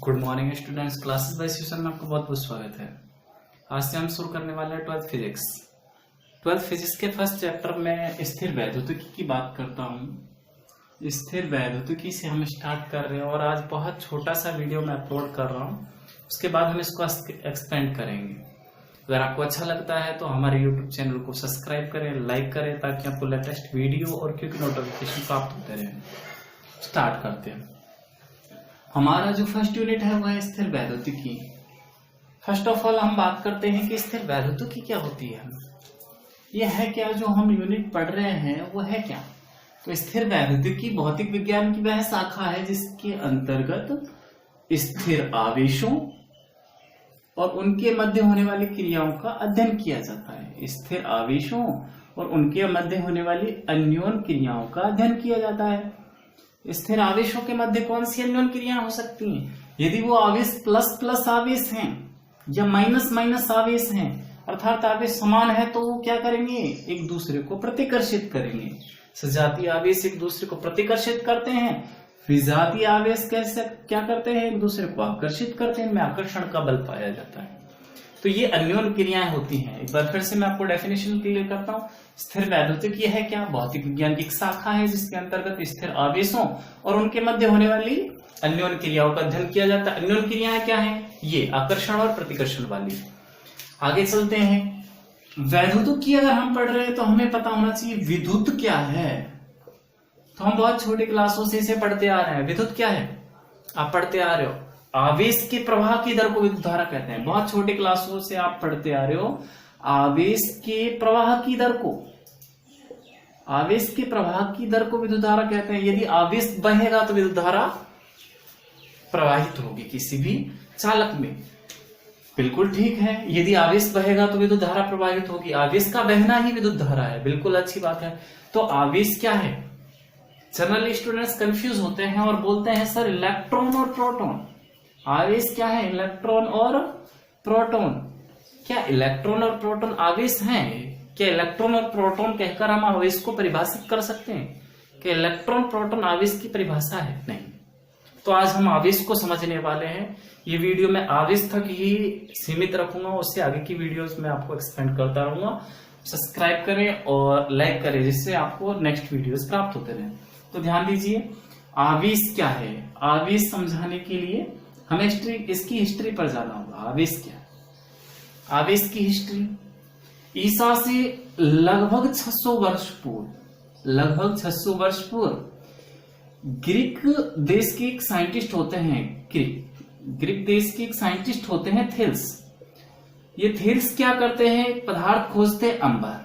Good morning students, classes bye session में आपका बहुत बहुत स्वागत है। आज से हम शुरू करने वाले हैं 12th फिजिक्स। 12th फिजिक्स के फर्स्ट चैप्टर में स्थिर वैद्युतिकी की बात करता हूँ। स्थिर वैद्युतिकी से हम स्टार्ट कर रहे हैं और आज बहुत छोटा सा वीडियो मैं अपलोड कर रहा हूँ। उसके बाद हम इसको एक्सपेंड करेंगे। अगर आपको अच्छा लगता है तो हमारे यूट्यूब चैनल को सब्सक्राइब करें, लाइक करें, ताकि आपको लेटेस्ट वीडियो और क्विक नोटिफिकेशन प्राप्त होते रहे। स्टार्ट करते हैं। हमारा जो फर्स्ट यूनिट है वह है स्थिर वैद्युतिकी। फर्स्ट ऑफ ऑल हम बात करते हैं कि स्थिर वैद्युतिकी क्या होती है। यह है क्या जो हम यूनिट पढ़ रहे हैं वो है क्या। तो स्थिर वैद्युतिकी भौतिक विज्ञान की वह शाखा है जिसके अंतर्गत स्थिर आवेशों और उनके मध्य होने वाली क्रियाओं का अध्ययन किया जाता है। स्थिर आवेशों और उनके मध्य होने वाली अन्योन क्रियाओं का अध्ययन किया जाता है। स्थिर आवेशों के मध्य कौन सी अन्योन क्रियाएं हो सकती हैं? यदि वो आवेश प्लस प्लस आवेश हैं या माइनस माइनस आवेश हैं, अर्थात आवेश समान है, तो वो क्या करेंगे? एक दूसरे को प्रतिकर्षित करेंगे। सजातीय आवेश एक दूसरे को प्रतिकर्षित करते हैं, विजातीय आवेश कैसे क्या करते हैं? एक दूसरे को आकर्षित करते हैं। इनमें आकर्षण का बल पाया जाता है। तो ये अन्योन क्रियाएं होती हैं। एक बार फिर से मैं आपको डेफिनेशन क्लियर करता हूँ। स्थिर वैद्युतिकी है क्या? भौतिक विज्ञान की एक शाखा है जिसके अंतर्गत स्थिर आवेशों और उनके मध्य होने वाली अन्योन क्रियाओं का अध्ययन किया जाता है। अन्योन क्रियाएं क्या है? ये आकर्षण और प्रतिकर्षण वाली। आगे चलते हैं। वैद्युतिकी अगर हम पढ़ रहे हैं तो हमें पता होना चाहिए विद्युत क्या है। तो हम बहुत छोटी क्लासों से इसे पढ़ते आ रहे हैं। विद्युत क्या है? आप पढ़ते आ रहे हो। आवेश के प्रवाह की दर को विद्युत धारा कहते हैं। बहुत छोटी क्लासों से आप पढ़ते आ रहे हो। आवेश के प्रवाह की दर को विद्युत धारा कहते हैं। यदि आवेश बहेगा तो विद्युत धारा प्रवाहित होगी किसी भी चालक में। बिल्कुल ठीक है। यदि आवेश बहेगा तो विद्युत धारा प्रवाहित होगी। आवेश का बहना ही विद्युत धारा है। बिल्कुल अच्छी बात है। तो आवेश क्या है? जनरली स्टूडेंट्स कंफ्यूज होते हैं और बोलते हैं सर इलेक्ट्रॉन और प्रोटॉन। आवेश क्या है? इलेक्ट्रॉन और प्रोटॉन। क्या इलेक्ट्रॉन और प्रोटॉन आवेश हैं? क्या इलेक्ट्रॉन और प्रोटॉन कहकर हम आवेश को परिभाषित कर सकते हैं? क्या इलेक्ट्रॉन प्रोटॉन आवेश की परिभाषा है? नहीं। तो आज हम आवेश को समझने वाले हैं। ये वीडियो मैं आवेश तक ही सीमित रखूंगा, उससे आगे की वीडियोस में आपको एक्सपेंड करता रहूंगा। सब्सक्राइब करें और लाइक करें जिससे आपको नेक्स्ट वीडियोस प्राप्त होते रहे। तो ध्यान दीजिए, आवेश क्या है? आवेश समझाने के लिए हमें इसकी हिस्ट्री पर जाना होगा। आवेश क्या? आवेश की हिस्ट्री ईसा से लगभग 600 वर्ष पूर्व ग्रीक देश के एक साइंटिस्ट होते हैं। ग्रीक देश के एक साइंटिस्ट होते हैं थेल्स। ये थेल्स क्या करते हैं? एक पदार्थ खोजते हैं, अंबर,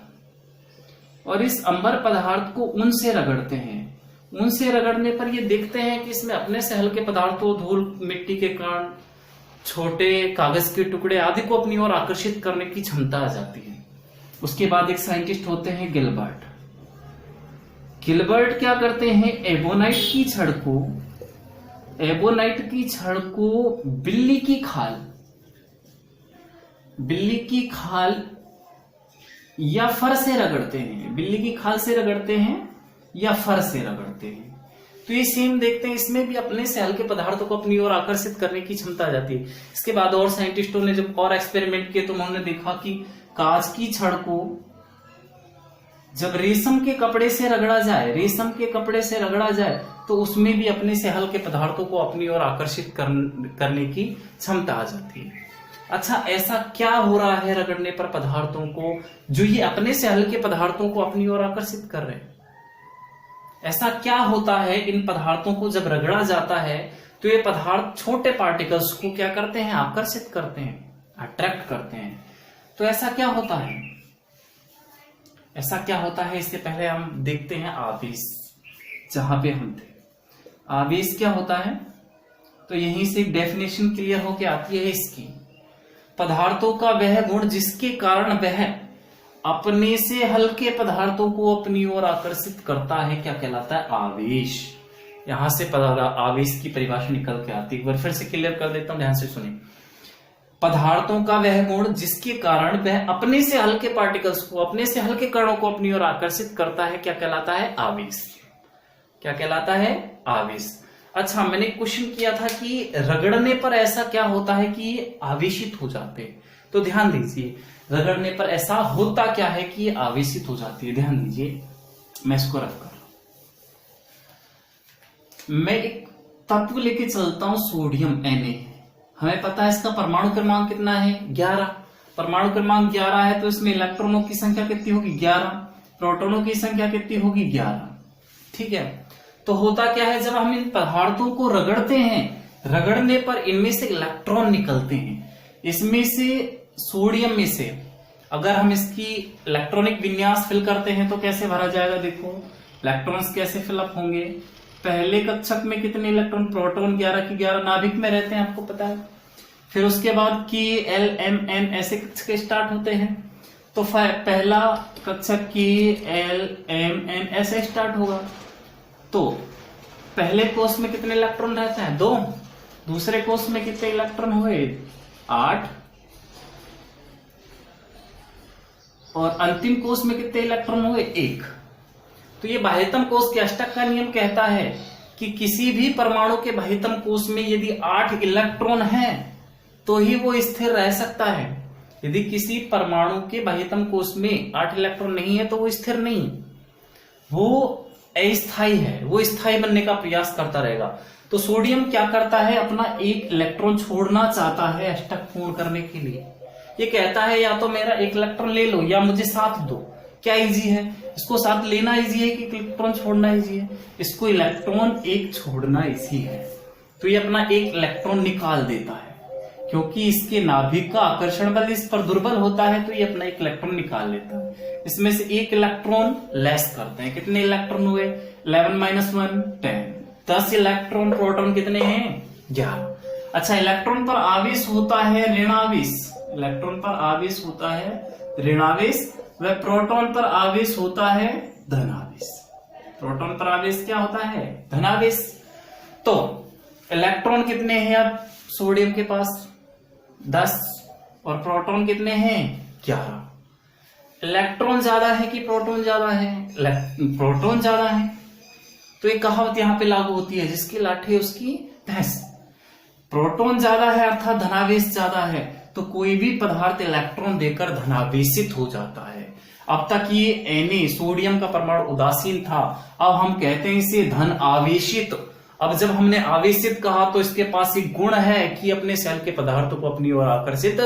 और इस अंबर पदार्थ को ऊन से रगड़ते हैं। ऊन से रगड़ने पर ये देखते हैं कि इसमें अपने से हल्के पदार्थों, धूल, मिट्टी के कण, छोटे कागज के टुकड़े आदि को अपनी ओर आकर्षित करने की क्षमता आ जाती है। उसके बाद एक साइंटिस्ट होते हैं गिलबर्ट। गिलबर्ट क्या करते हैं? एबोनाइट की छड़ को बिल्ली की खाल या फर से रगड़ते हैं। बिल्ली की खाल से रगड़ते हैं या फर से रगड़ते हैं। तो ये सेम देखते हैं, इसमें भी अपने से हल्के पदार्थों को अपनी ओर आकर्षित करने की क्षमता आ जाती है। इसके बाद और साइंटिस्टों ने जब और एक्सपेरिमेंट किए तो उन्होंने देखा कि कांच की छड़ को जब रेशम के कपड़े से रगड़ा जाए तो उसमें भी अपने से हल्के पदार्थों को अपनी ओर आकर्षित करने की क्षमता आ जाती है। अच्छा, ऐसा क्या हो रहा है रगड़ने पर पदार्थों को जो ये अपने से हल्के पदार्थों को अपनी ओर आकर्षित कर रहे हैं? ऐसा क्या होता है? इन पदार्थों को जब रगड़ा जाता है तो ये पदार्थ छोटे पार्टिकल्स को क्या करते हैं? आकर्षित करते हैं, अट्रैक्ट करते हैं। तो ऐसा क्या होता है? इससे पहले हम देखते हैं आवेश, जहां पे हम थे। आवेश क्या होता है? तो यहीं से एक डेफिनेशन क्लियर होके आती है इसकी। पदार्थों का वह गुण जिसके कारण वह अपने से हल्के पदार्थों को अपनी ओर आकर्षित करता है, क्या कहलाता है? आवेश। यहां से आवेश की परिभाषा निकल के आती है। एक बार फिर से क्लियर कर देता हूं, ध्यान से सुनिए। पदार्थों का वह गुण जिसके कारण वह अपने से हल्के पार्टिकल्स को, अपने से हल्के कणों को अपनी ओर आकर्षित करता है, क्या कहलाता है? आवेश। क्या कहलाता है? आवेश। अच्छा, मैंने क्वेश्चन किया था कि रगड़ने पर ऐसा क्या होता है कि ये आवेशित हो जाते हैं। तो ध्यान दीजिए, रगड़ने पर ऐसा होता क्या है कि ये आवेशित हो जाती है। ध्यान दीजिए, मैं इसको रख कर मैं एक तत्व लेके चलता हूं, सोडियम Na। हमें पता है इसका परमाणु क्रमांक कितना है, 11। परमाणु क्रमांक 11 है तो इसमें इलेक्ट्रॉनों की संख्या कितनी होगी, 11। प्रोटॉनों की संख्या कितनी होगी, 11। ठीक है। तो होता क्या है, जब हम इन पदार्थों को रगड़ते हैं, रगड़ने पर इनमें से इलेक्ट्रॉन निकलते हैं। इसमें से सोडियम में से अगर हम इसकी इलेक्ट्रॉनिक विन्यास फिल करते हैं तो कैसे भरा जाएगा, देखो इलेक्ट्रॉन्स कैसे फिलअप होंगे। पहले कक्षक में कितने इलेक्ट्रॉन, प्रोटॉन 11 की 11 नाभिक में रहते हैं, आपको पता है। फिर उसके बाद की L M N ऐसे कक्षक स्टार्ट होते हैं। तो पहला कक्षक की L M N ऐसे स्टार्ट होगा। तो पहले कोष में कितने इलेक्ट्रॉन रहते हैं, 2। दूसरे कोष में कितने इलेक्ट्रॉन हुए, 8। और अंतिम कोष में कितने इलेक्ट्रॉन हुए, 1। तो ये बाह्यतम कोष के अष्टक का नियम कहता है कि किसी भी परमाणु के बाह्यतम कोष में यदि 8 इलेक्ट्रॉन हैं तो ही वो स्थिर रह सकता है। यदि किसी परमाणु के बाह्यतम कोष में 8 इलेक्ट्रॉन नहीं है तो वो स्थिर नहीं, वो अस्थायी है, वो स्थायी बनने का प्रयास करता रहेगा। तो सोडियम क्या करता है, अपना 1 इलेक्ट्रॉन छोड़ना चाहता है अष्टक पूर्ण करने के लिए। ये कहता है या तो मेरा 1 इलेक्ट्रॉन ले लो या मुझे साथ दो। क्या इजी है, इसको साथ लेना इजी है कि इलेक्ट्रॉन छोड़ना इजी है, इसको इलेक्ट्रॉन 1 छोड़ना इजी है। तो ये अपना 1 इलेक्ट्रॉन निकाल देता है, क्योंकि इसके नाभिक का आकर्षण बल इस पर दुर्बल होता है, तो ये अपना 1 इलेक्ट्रॉन निकाल लेता है। इसमें से 1 इलेक्ट्रॉन लेस करते हैं। कितने इलेक्ट्रॉन हुए, 11 - 1 10। 10 इलेक्ट्रॉन, प्रोटॉन कितने हैं, 11। अच्छा, इलेक्ट्रॉन पर आवेश होता है ऋणावेश। इलेक्ट्रॉन पर आवेश होता है ऋणावेश, वह प्रोटॉन पर आवेश होता है धनावेश। प्रोटॉन पर आवेश क्या होता है, धनावेश। तो इलेक्ट्रॉन कितने हैं अब सोडियम के पास, 10। और प्रोटॉन कितने हैं, 11। इलेक्ट्रॉन ज्यादा है कि प्रोटॉन ज्यादा है, प्रोटॉन ज्यादा है। तो एक कहावत यहां पे लागू होती है, जिसकी लाठी उसकी भैंस। प्रोटॉन ज्यादा है अर्थात धनावेश ज्यादा है, तो कोई भी पदार्थ इलेक्ट्रॉन देकर धनावेशित हो जाता है। अब तक ये Na सोडियम का परमाणु उदासीन था, अब हम कहते हैं इसे धन आवेशित। अब जब हमने आवेशित कहा तो इसके पास एक गुण है कि अपने सेल के पदार्थों को अपनी ओर आकर्षित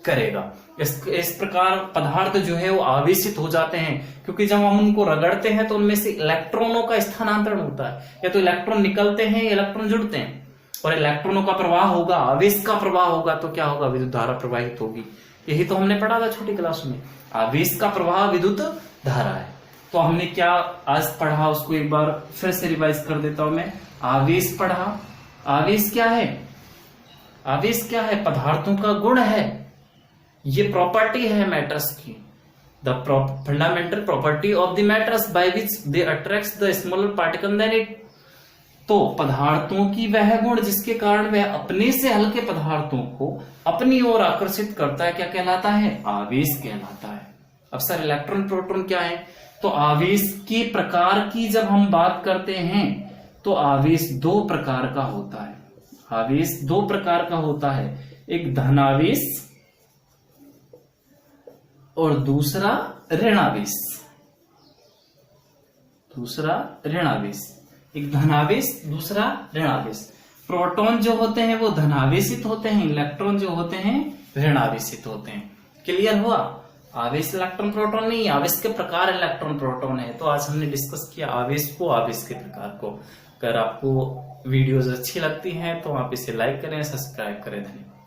करेगा। इस प्रकार पदार्थ जो है वो आवेशित हो जाते हैं, क्योंकि जब हम उनको रगड़ते हैं तो उनमें से इलेक्ट्रॉनों का स्थानांतरण होता है। या तो इलेक्ट्रॉन निकलते हैं या इलेक्ट्रॉन जुड़ते हैं, और इलेक्ट्रॉनों का प्रवाह होगा, आवेश का प्रवाह होगा, तो क्या होगा, विद्युत धारा प्रवाहित होगी। यही तो हमने पढ़ा था छोटी क्लास में, आवेश का प्रवाह विद्युत धारा है। तो हमने क्या आज पढ़ा उसको एक बार फिर से रिवाइज कर देता हूं मैं। आवेश पढ़ा, आवेश क्या है, आवेश क्या है, पदार्थों का गुण है, ये प्रॉपर्टी है मैटर्स की, the fundamental property of the matters by which they attracts the smaller particle than it. तो पदार्थों की वह गुण जिसके कारण वह अपने से हल्के पदार्थों को अपनी ओर आकर्षित करता है, क्या कहलाता है, आवेश कहलाता है। अब सर इलेक्ट्रॉन प्रोटॉन क्या है, तो आवेश के प्रकार की जब हम बात करते हैं तो आवेश 2 प्रकार का होता है। आवेश 2 प्रकार का होता है, एक धनावेश और दूसरा ऋणावेश। दूसरा ऋणावेश, एक धनावेश दूसरा ऋणावेश। प्रोटॉन जो होते हैं वो धनावेशित होते हैं, इलेक्ट्रॉन जो होते हैं ऋणावेशित होते हैं। क्लियर हुआ, आवेश इलेक्ट्रॉन प्रोटॉन नहीं, आवेश के प्रकार इलेक्ट्रॉन प्रोटॉन है। तो आज हमने डिस्कस किया आवेश को, आवेश के प्रकार को। अगर आपको वीडियोस अच्छी लगती हैं तो आप इसे लाइक करें, सब्सक्राइब करें। धन्यवाद।